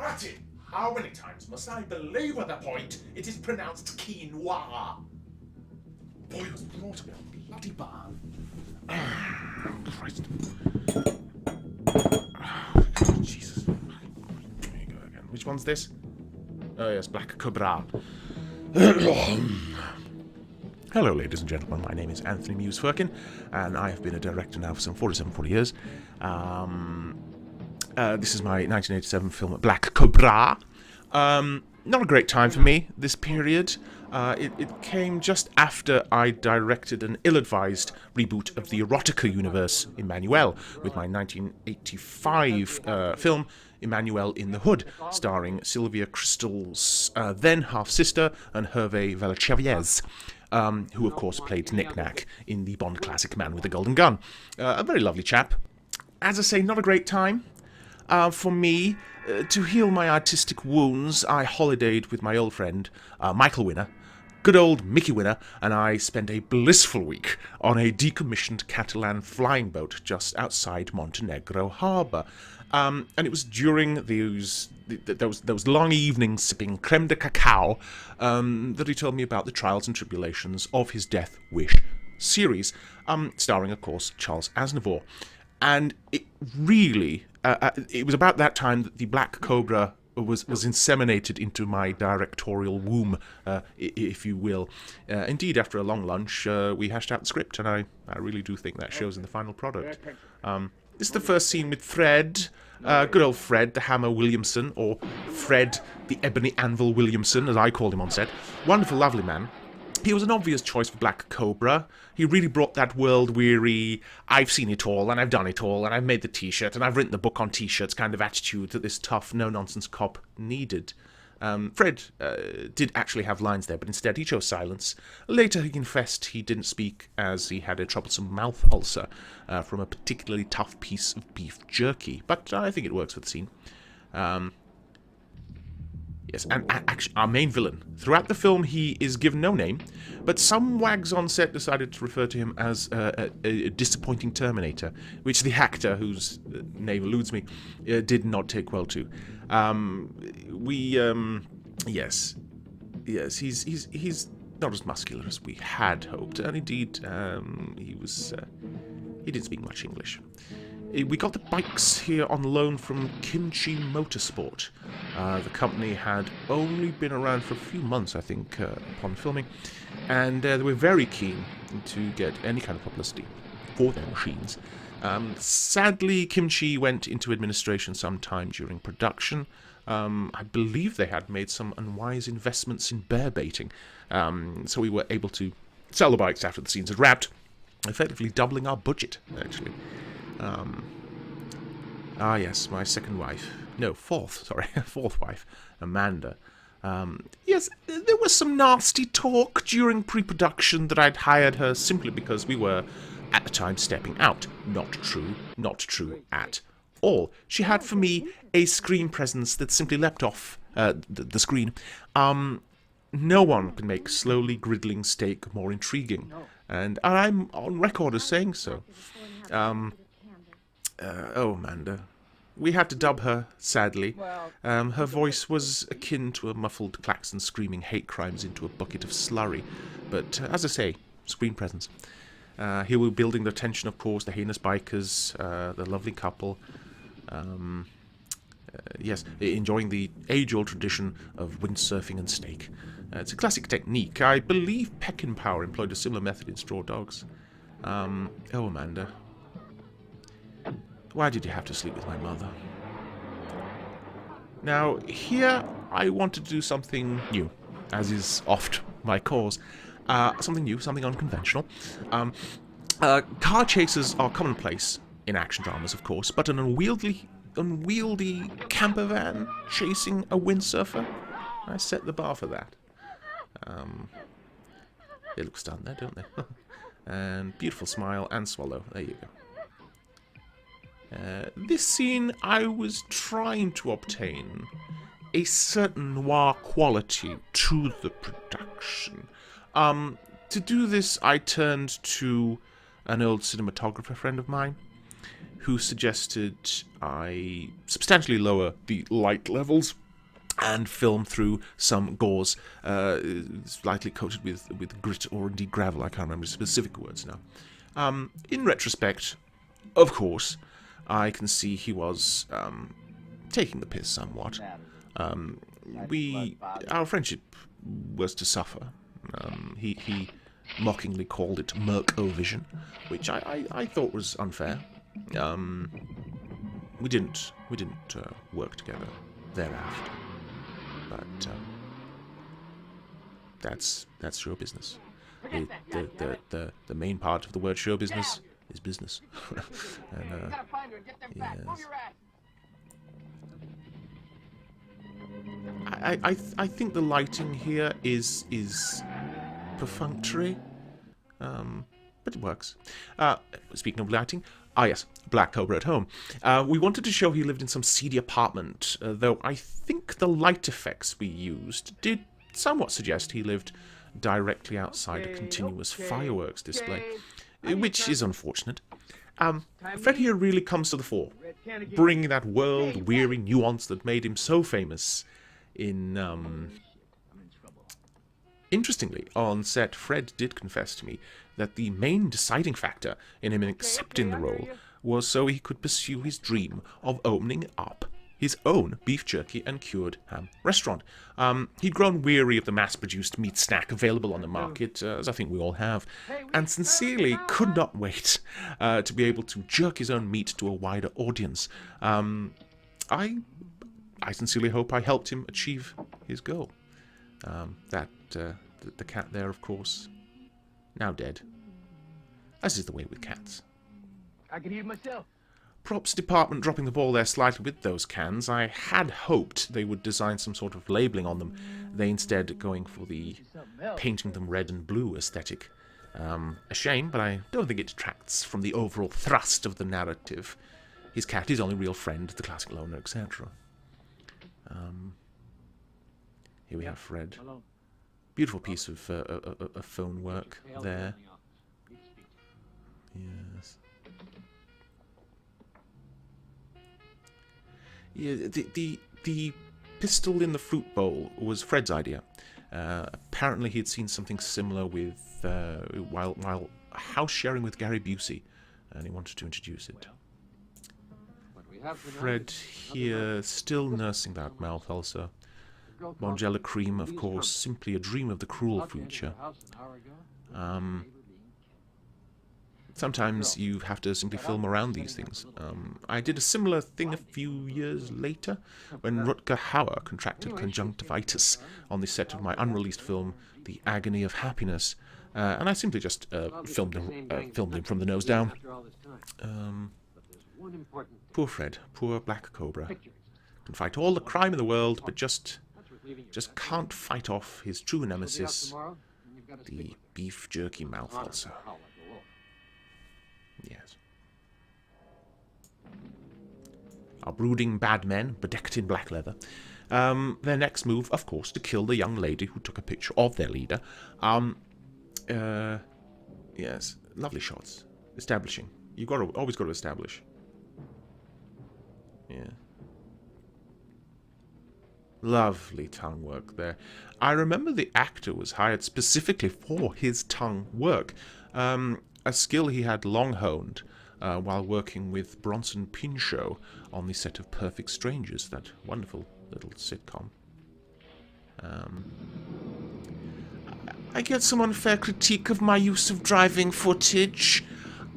Martin, how many times must I belabor the point? It is pronounced quinoa. Boy was brought up in a bloody barn. Christ. Jesus. There you go again. Which one's this? Oh yes, Black Cobra. Hello, ladies and gentlemen. My name is Anthony Mews-Firkin, and I have been a director now for some 40 years. This is my 1987 film, Black Cobra. Not a great time for me, this period. It came just after I directed an ill-advised reboot of the erotica universe, Emmanuel, with my 1985 film, Emmanuel in the Hood, starring Sylvia Crystal's then half-sister and Hervé Villechaize, who of course played Knick-Knack in the Bond classic Man with the Golden Gun. A very lovely chap. As I say, not a great time. For me, to heal my artistic wounds, I holidayed with my old friend, Michael Winner, good old Mickey Winner, and I spent a blissful week on a decommissioned Catalan flying boat just outside Montenegro harbour. And it was during those long evenings sipping creme de cacao that he told me about the trials and tribulations of his Death Wish series, starring, of course, Charles Aznavour. And it really, it was about that time that the Black Cobra was inseminated into my directorial womb, if you will. Indeed, after a long lunch, we hashed out the script, and I really do think that shows in the final product. This is the first scene with Fred, good old Fred, the Hammer Williamson, or Fred, the Ebony Anvil Williamson, as I called him on set. Wonderful, lovely man. He was an obvious choice for Black Cobra. He really brought that world-weary, I've seen it all, and I've done it all, and I've made the t-shirt, and I've written the book on t-shirts kind of attitude that this tough, no-nonsense cop needed. Fred did actually have lines there, but instead he chose silence. Later he confessed he didn't speak as he had a troublesome mouth ulcer from a particularly tough piece of beef jerky, but I think it works for the scene. Yes, and actually, our main villain. Throughout the film, he is given no name, but some wags on set decided to refer to him as a disappointing Terminator, which the actor, whose name eludes me, did not take well to. Yes, he's not as muscular as we had hoped, and indeed, he didn't speak much English. We got the bikes here on loan from Kimchi Motorsport. The company had only been around for a few months, I think, upon filming, and they were very keen to get any kind of publicity for their machines. Sadly, Kimchi went into administration sometime during production. I believe they had made some unwise investments in bear baiting, so we were able to sell the bikes after the scenes had wrapped, effectively doubling our budget, actually. Yes, my fourth wife, Amanda. Yes, there was some nasty talk during pre-production that I'd hired her simply because we were, at the time, stepping out. Not true at all. She had, for me, a screen presence that simply leapt off the screen. No one can make slowly griddling steak more intriguing, and I'm on record as saying so. Amanda. We had to dub her, sadly. Her voice was akin to a muffled klaxon screaming hate crimes into a bucket of slurry. But, as I say, screen presence. Here we're building the tension, of course, the heinous bikers, the lovely couple. Yes, enjoying the age-old tradition of windsurfing and steak. It's a classic technique. I believe Peckinpah employed a similar method in Straw Dogs. Amanda. Why did you have to sleep with my mother? Now, here I want to do something new, as is oft my cause. Something new, something unconventional. Car chases are commonplace in action dramas, of course, but an unwieldy camper van chasing a windsurfer? I set the bar for that. They look stunned there, don't they? And beautiful smile and swallow. There you go. This scene, I was trying to obtain a certain noir quality to the production. To do this, I turned to an old cinematographer friend of mine. who suggested I substantially lower the light levels and film through some gauze, lightly coated with grit or indeed gravel. I can't remember the specific words now. In retrospect, of course, I can see he was taking the piss somewhat. Our friendship was to suffer. He mockingly called it Merc-O-Vision, which I thought was unfair. We didn't work together thereafter, but that's show business. The main part of the word show business is business. And, yes. I think the lighting here is perfunctory, but it works. Speaking of lighting, yes, Black Cobra at home. We wanted to show he lived in some seedy apartment, though I think the light effects we used did somewhat suggest he lived directly outside a continuous fireworks display, which is unfortunate. Fred here really comes to the fore, bringing that world-weary nuance that made him so famous in... Interestingly, on set, Fred did confess to me that the main deciding factor in him accepting the role was so he could pursue his dream of opening up his own beef jerky and cured ham restaurant. He'd grown weary of the mass-produced meat snack available on the market, as I think we all have, and sincerely could not wait to be able to jerk his own meat to a wider audience. I sincerely hope I helped him achieve his goal. The cat there, of course, now dead. As is the way with cats. I can eat myself. Props department dropping the ball there slightly with those cans. I had hoped they would design some sort of labeling on them. They instead going for the painting them red and blue aesthetic. A shame, but I don't think it detracts from the overall thrust of the narrative. His cat, his only real friend, the classic loner, etc. Here we have Fred. Beautiful piece of phone work there. Yes. Yeah, the pistol in the fruit bowl was Fred's idea. Apparently he had seen something similar with while house sharing with Gary Busey, and he wanted to introduce it. Fred here still nursing that mouth ulcer. Margiela cream, of course, simply a dream of the cruel future. Sometimes you have to simply film around these things. I did a similar thing a few years later when Rutger Hauer contracted conjunctivitis on the set of my unreleased film, The Agony of Happiness, and I simply just filmed him from the nose down. Poor Fred, poor Black Cobra. Can fight all the crime in the world, but just can't fight off his true nemesis, the beef jerky mouth ulcer. Yes. Our brooding bad men, bedecked in black leather. Their next move, of course, to kill the young lady who took a picture of their leader. Yes, lovely shots. Establishing. You've always got to establish. Yeah. Lovely tongue work there. I remember the actor was hired specifically for his tongue work, a skill he had long honed while working with Bronson Pinchot on the set of Perfect Strangers, that wonderful little sitcom. I get some unfair critique of my use of driving footage.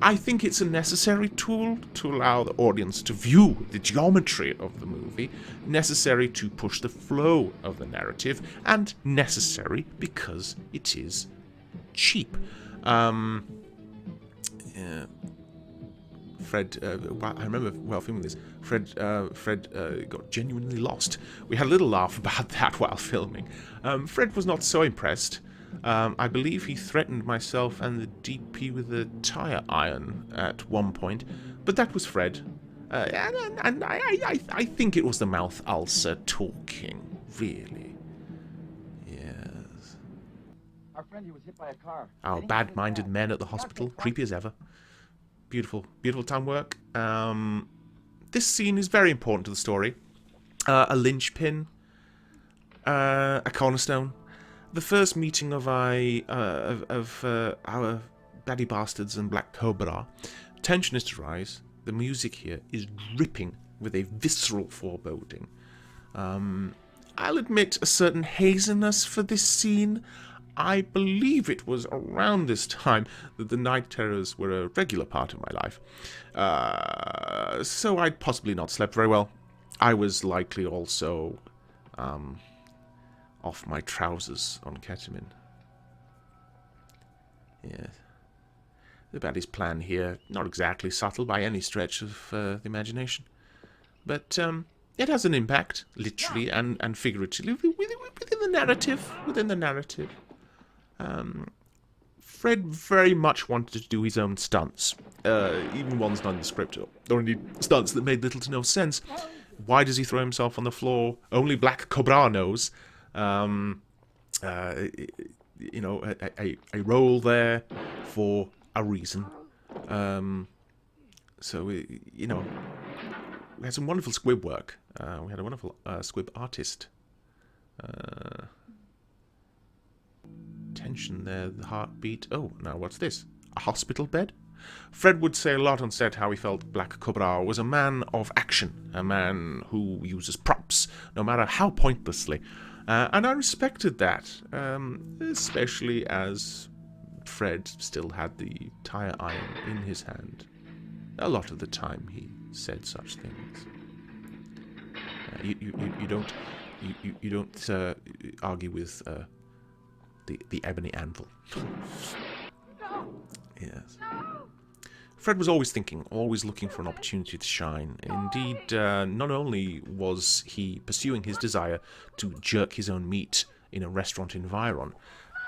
I think it's a necessary tool to allow the audience to view the geometry of the movie, necessary to push the flow of the narrative, and necessary because it is cheap. Fred, I remember while filming this, Fred got genuinely lost. We had a little laugh about that while filming. Fred was not so impressed. I believe he threatened myself and the DP with a tire iron at one point, but that was Fred. And I think it was the mouth ulcer talking, really. Yes. Our friend, he was hit by a car. Our bad-minded men at the hospital, creepy as ever. beautiful, beautiful time work. This scene is very important to the story. A linchpin, a cornerstone. The first meeting of our baddie bastards and Black Cobra. Tension is to rise. The music here is dripping with a visceral foreboding. I'll admit a certain haziness for this scene. I believe it was around this time that the night terrors were a regular part of my life. So I'd possibly not slept very well. I was likely also off my trousers on ketamine. Yes. The baddie's plan here, not exactly subtle by any stretch of the imagination. But it has an impact, literally and figuratively, within the narrative. Fred very much wanted to do his own stunts, even ones not in the script, or indeed stunts that made little to no sense. Why does he throw himself on the floor? Only Black Cobra knows. You know, a role there for a reason. So, you know, we had some wonderful squib work. We had a wonderful squib artist. Tension there, the heartbeat. Oh, now what's this? A hospital bed? Fred would say a lot on set how he felt Black Cobra was a man of action, a man who uses props, no matter how pointlessly. And I respected that, especially as Fred still had the tire iron in his hand. A lot of the time he said such things. You don't argue with the ebony anvil. Yes. Fred was always thinking, always looking for an opportunity to shine. Indeed, not only was he pursuing his desire to jerk his own meat in a restaurant environ,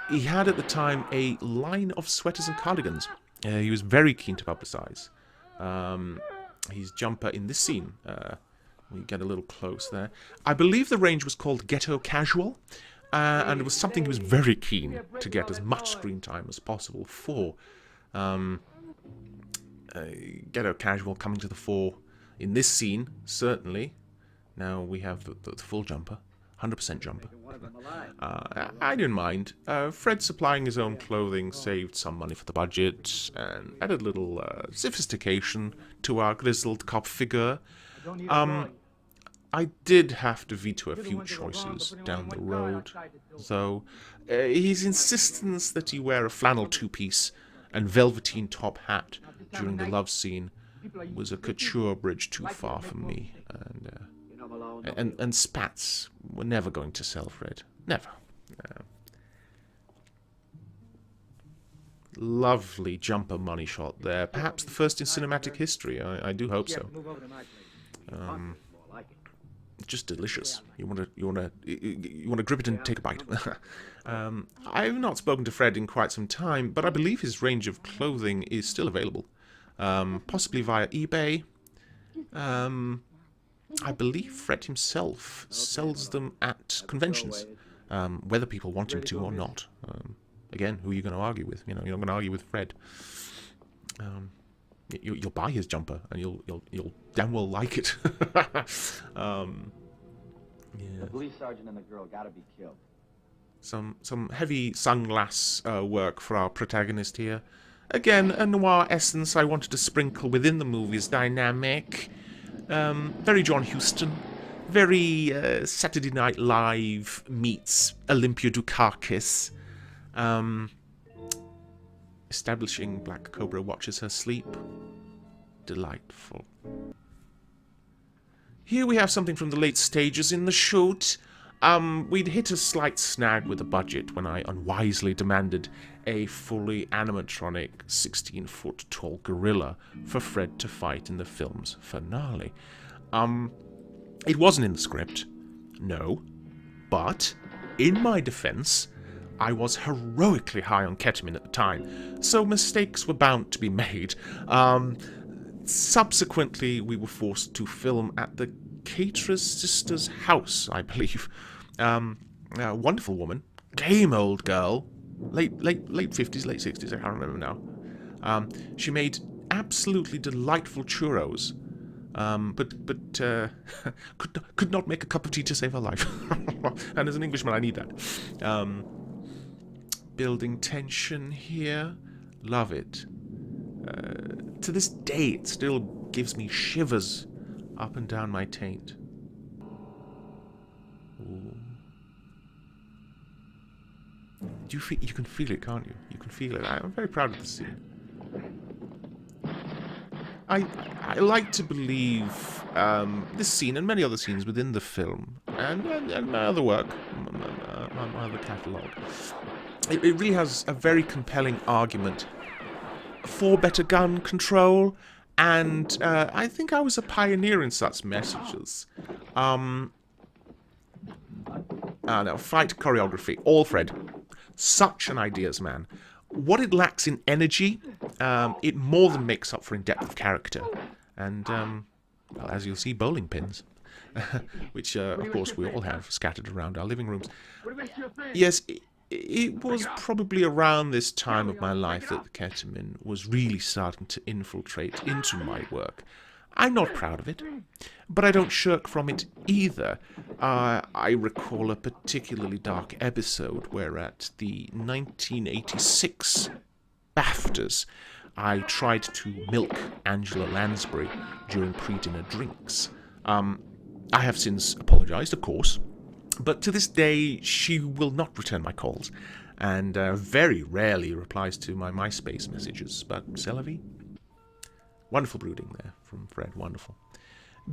he had at the time a line of sweaters and cardigans. He was very keen to publicize. His jumper in this scene, we get a little close there. I believe the range was called Ghetto Casual, and it was something he was very keen to get as much screen time as possible for. Ghetto Casual coming to the fore in this scene, certainly. Now we have the full jumper, 100% jumper. I didn't mind. Fred supplying his own clothing saved some money for the budget and added a little sophistication to our grizzled cop figure. I did have to veto a few choices down the road, though. His insistence that he wear a flannel two-piece and velveteen top hat during the love scene was a couture bridge too far for me, and spats were never going to sell, Fred. Never. Lovely jumper money shot there. Perhaps the first in cinematic history. I do hope so. Just delicious. You want to grip it and take a bite. I've not spoken to Fred in quite some time, but I believe his range of clothing is still available, possibly via eBay. I believe Fred himself sells them at conventions, whether people want him to or not. Again, who are you going to argue with? You know, you're not going to argue with Fred. You'll buy his jumper and you'll damn well like it. Yeah. The police sergeant and the girl gotta be killed. Some heavy sunglass work for our protagonist here. Again, a noir essence I wanted to sprinkle within the movie's dynamic. Very John Huston. Very Saturday Night Live meets Olympia Dukakis. Establishing Black Cobra watches her sleep. Delightful. Here we have something from the late stages in the shoot. We'd hit a slight snag with the budget when I unwisely demanded a fully animatronic 16-foot tall gorilla for Fred to fight in the film's finale. It wasn't in the script, no, but in my defense, I was heroically high on ketamine at the time, so mistakes were bound to be made. Subsequently, we were forced to film at the caterer's sister's house, I believe. A wonderful woman, game old girl, late 50s, late 60s, I can't remember now. She made absolutely delightful churros. But could not make a cup of tea to save her life. And as an Englishman, I need that. Building tension here. Love it. To this day, it still gives me shivers up and down my taint. Ooh. You can feel it, can't you? You can feel it. I'm very proud of this scene. I like to believe this scene and many other scenes within the film and my other work, my other catalogue. It really has a very compelling argument for better gun control, and I think I was a pioneer in such messages. Now, fight choreography, all Fred. Such an ideas man. What it lacks in energy, it more than makes up for in depth of character. And, well, as you'll see, bowling pins. Which, of course, we all have scattered around our living rooms. Yes, it was probably around this time of my life that the ketamine was really starting to infiltrate into my work. I'm not proud of it, but I don't shirk from it either. I recall a particularly dark episode where at the 1986 BAFTAs, I tried to milk Angela Lansbury during pre-dinner drinks. I have since apologised, of course, but to this day she will not return my calls, and very rarely replies to my MySpace messages, but c'est la vie. Wonderful brooding there from Fred, wonderful.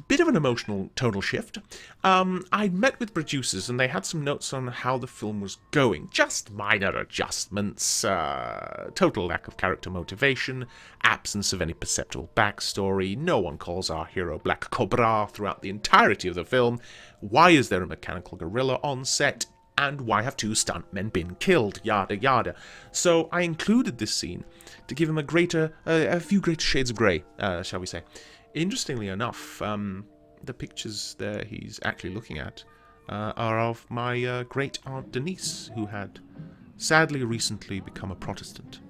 Bit of an emotional tonal shift. I met with producers and they had some notes on how the film was going. Just minor adjustments, total lack of character motivation, absence of any perceptible backstory, no one calls our hero Black Cobra throughout the entirety of the film, why is there a mechanical gorilla on set, and why have 2 stuntmen been killed, yada yada. So I included this scene to give him a few greater shades of grey, shall we say. Interestingly enough, the pictures there he's actually looking at are of my great aunt Denise, who had sadly recently become a Protestant.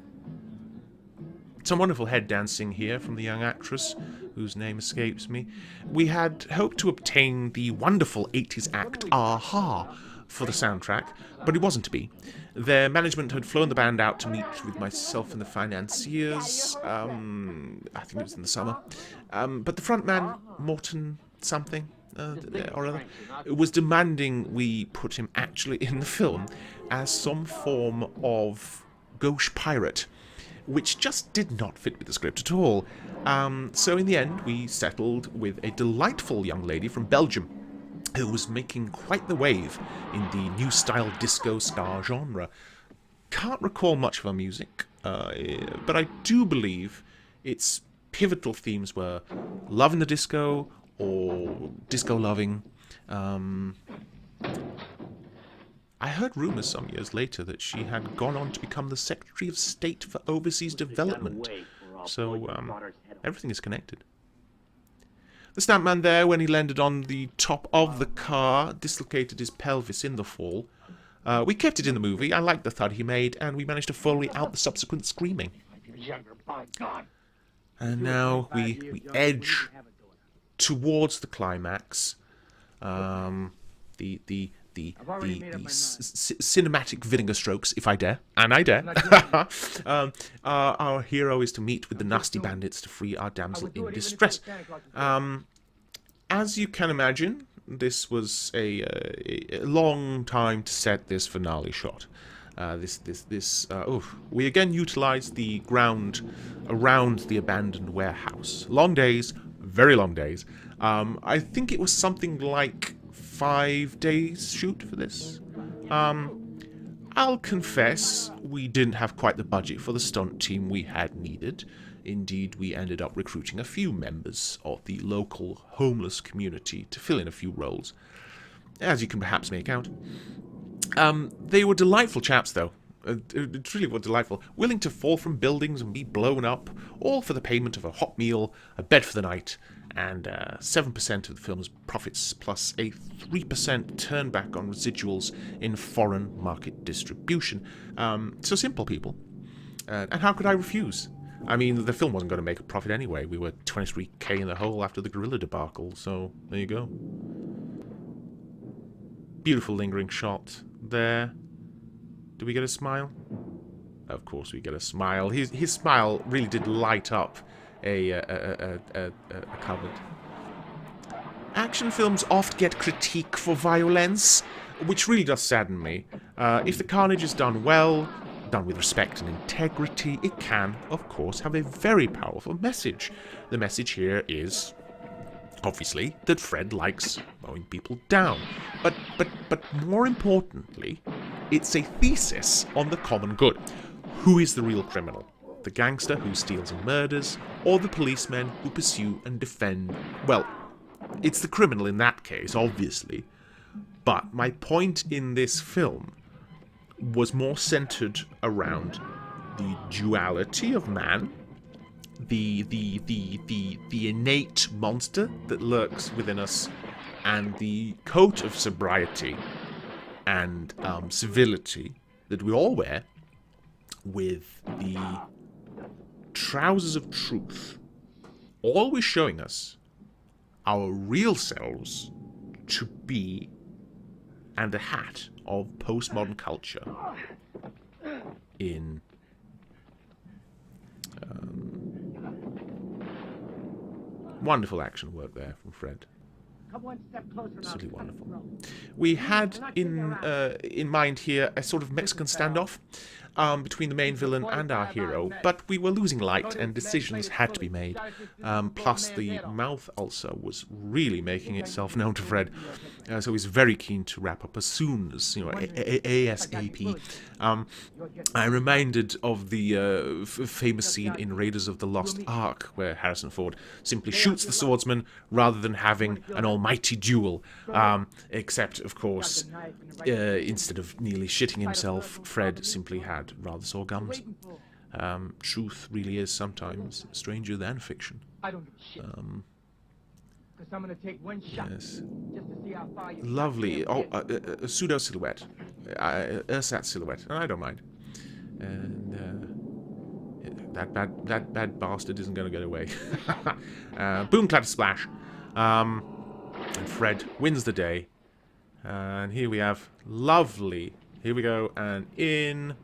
Some wonderful head dancing here from the young actress, whose name escapes me. We had hoped to obtain the wonderful 80s act Aha for the soundtrack, but it wasn't to be. Their management had flown the band out to meet with myself and the financiers, I think it was in the summer, but the frontman, Morton something or other, was demanding we put him actually in the film as some form of gauche pirate, which just did not fit with the script at all. So in the end, we settled with a delightful young lady from Belgium, who was making quite the wave in the new style disco ska genre. Can't recall much of her music, but I do believe its pivotal themes were love in the disco or disco loving. I heard rumours some years later that she had gone on to become the Secretary of State for Overseas Development, so everything is connected. The stuntman there, when he landed on the top of the car, dislocated his pelvis in the fall. We kept it in the movie. I liked the thud he made, and we managed to Foley out the subsequent screaming. And now we edge towards the climax. The cinematic vinegar strokes, if I dare, and I dare. Our hero is to meet with the nasty bandits to free our damsel in distress. As you can imagine, this was a long time to set this finale shot. We again utilized the ground around the abandoned warehouse. Long days, very long days. I think it was something like 5 days shoot for this. I'll confess, we didn't have quite the budget for the stunt team we had needed. Indeed, we ended up recruiting a few members of the local homeless community to fill in a few roles, as you can perhaps make out. They were delightful chaps, though. It really was delightful. Willing to fall from buildings and be blown up, all for the payment of a hot meal, a bed for the night, and 7% of the film's profits, plus a 3% turnback on residuals in foreign market distribution. So simple, people. And how could I refuse? I mean, the film wasn't going to make a profit anyway. We were 23k in the hole after the gorilla debacle, so there you go. Beautiful lingering shot there. Do we get a smile? Of course we get a smile. His smile really did light up a cupboard. Action films oft get critique for violence, which really does sadden me. If the carnage is done well, done with respect and integrity, it can, of course, have a very powerful message. The message here is, obviously, that Fred likes mowing people down. But more importantly, it's a thesis on the common good. Who is the real criminal? The gangster who steals and murders, or the policemen who pursue and defend? Well, it's the criminal in that case, obviously. But my point in this film was more centered around the duality of man, the innate monster that lurks within us, and the coat of sobriety and civility that we all wear, with the trousers of truth, always showing us our real selves to be, and a hat of postmodern culture in wonderful action work there from Fred. Absolutely wonderful. We had in mind here a sort of Mexican standoff between the main villain and our hero, but we were losing light and decisions had to be made. Plus, the mouth ulcer was really making itself known to Fred, so he's very keen to wrap up as soon as, ASAP. I'm reminded of the famous scene in Raiders of the Lost Ark, where Harrison Ford simply shoots the swordsman rather than having an almighty duel. Except, of course, instead of nearly shitting himself, Fred simply had rather sore gums. Truth really is sometimes stranger than fiction. Yes. Lovely. Oh, a pseudo silhouette, ersatz silhouette. I don't mind. And that bad bastard isn't going to get away. Boom, clatter, splash. And Fred wins the day. And here we have lovely. Here we go, and in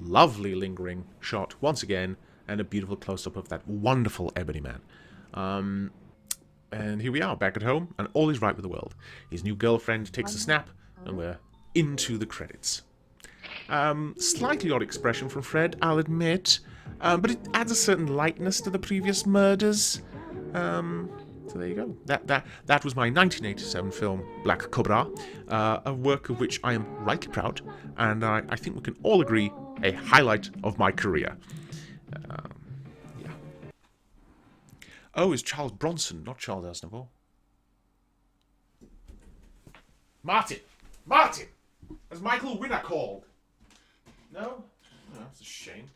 lovely lingering shot once again, and a beautiful close-up of that wonderful ebony man. And here we are, back at home, and all is right with the world. His new girlfriend takes a snap, and we're into the credits. Slightly odd expression from Fred, I'll admit, but it adds a certain lightness to the previous murders. So there you go. That was my 1987 film, Black Cobra, a work of which I am rightly proud, and I think we can all agree, a highlight of my career. Yeah. Oh, it's Charles Bronson, not Charles Aznavour. Martin! Has Michael Winner called? No? Oh, that's a shame.